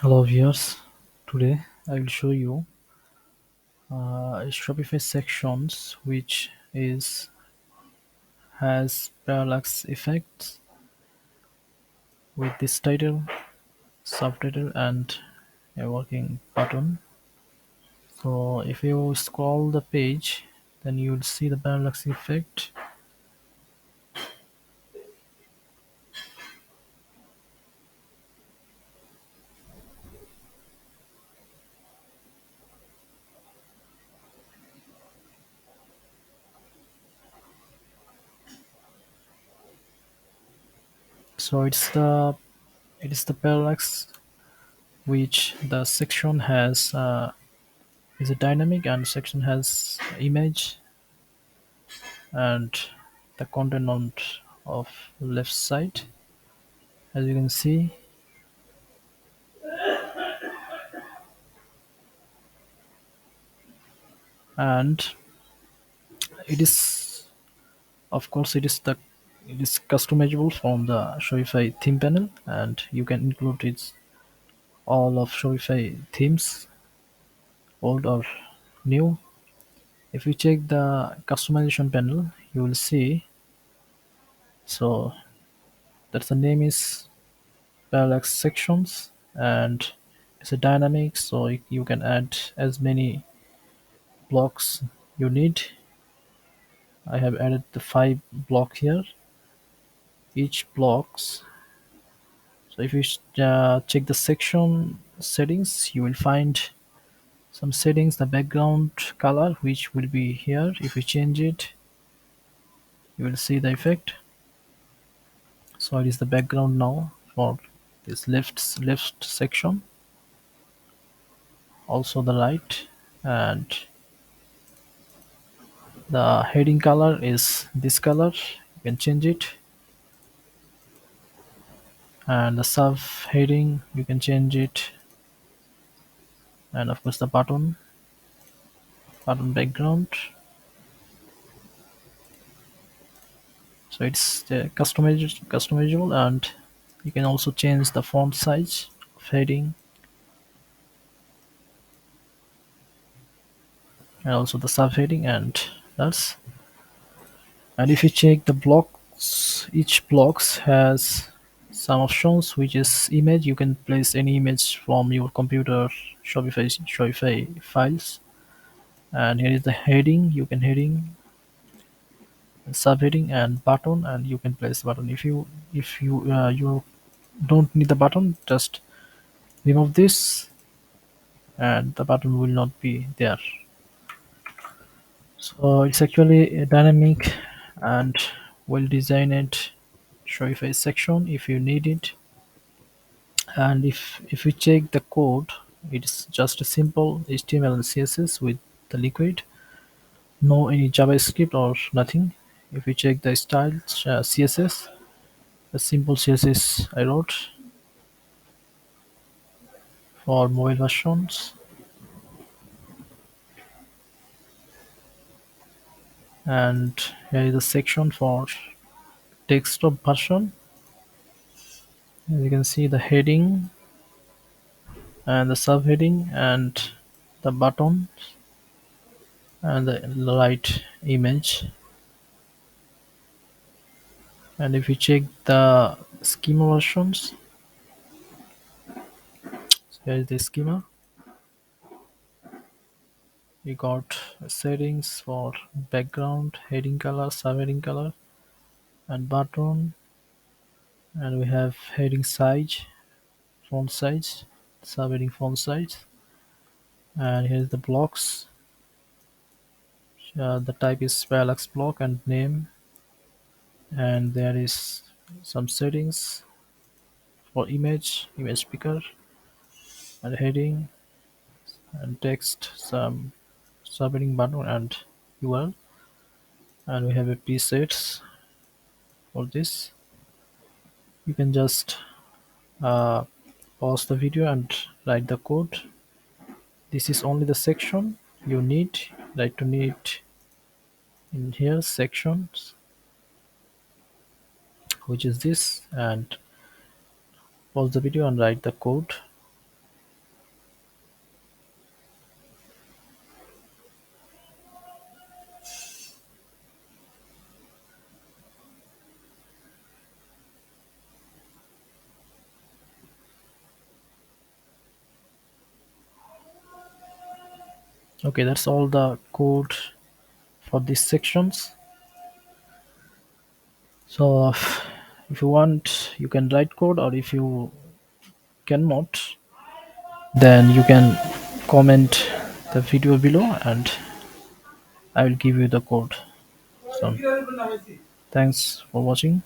Hello viewers, today I will show you Shopify sections which is has parallax effects with this title, subtitle and a working button. So if you scroll the page then you will see the parallax effect. So it is the parallax which the section has is a dynamic and section has image and the content on of left side, as you can see. And it is, of course, it is customizable from the Shopify theme panel, and you can include its all of Shopify themes, old or new. If you check the customization panel you will see, so that the name is parallax sections, and it's a dynamic, so you can add as many blocks you need. I have added the 5 block here, each blocks. So if you check the section settings you will find some settings, the background color which will be here. If you change it you will see the effect. So it is the background now for this left section, also the right. And the heading color is this color, you can change it. And the sub heading you can change it. And of course the button background. So it's customizable, and you can also change the font size of heading and also the subheading. And if you check the blocks, each blocks has some options, which is image. You can place any image from your computer, Shopify files. And here is the heading, you can heading, subheading and button, and you can place button. If you don't need the button, just remove this and the button will not be there. So it's actually a dynamic and well designed Shopify section if you need it. And if you check the code, it's just a simple HTML and CSS with the liquid, no any JavaScript or nothing. If you check the style, CSS, a simple CSS I wrote for mobile versions. And here is a section for desktop version. As you can see the heading and the subheading and the button and the right image. And if you check the schema versions, so here is the schema. We got settings for background, heading color, subheading color and button. And we have heading size, font size, subheading font size. And here's the blocks. The type is parallax block and name. And there is some settings for image picker and heading and text, some subheading button and URL. And we have a presets for this. You can just uh, pause the video and write the code. This is only the section you need. Right to need in here sections, which is this, and pause the video and write the code. Okay, that's all the code for these sections. So if you want, you can write code, or if you cannot, then you can comment the video below and I will give you the code. So thanks for watching.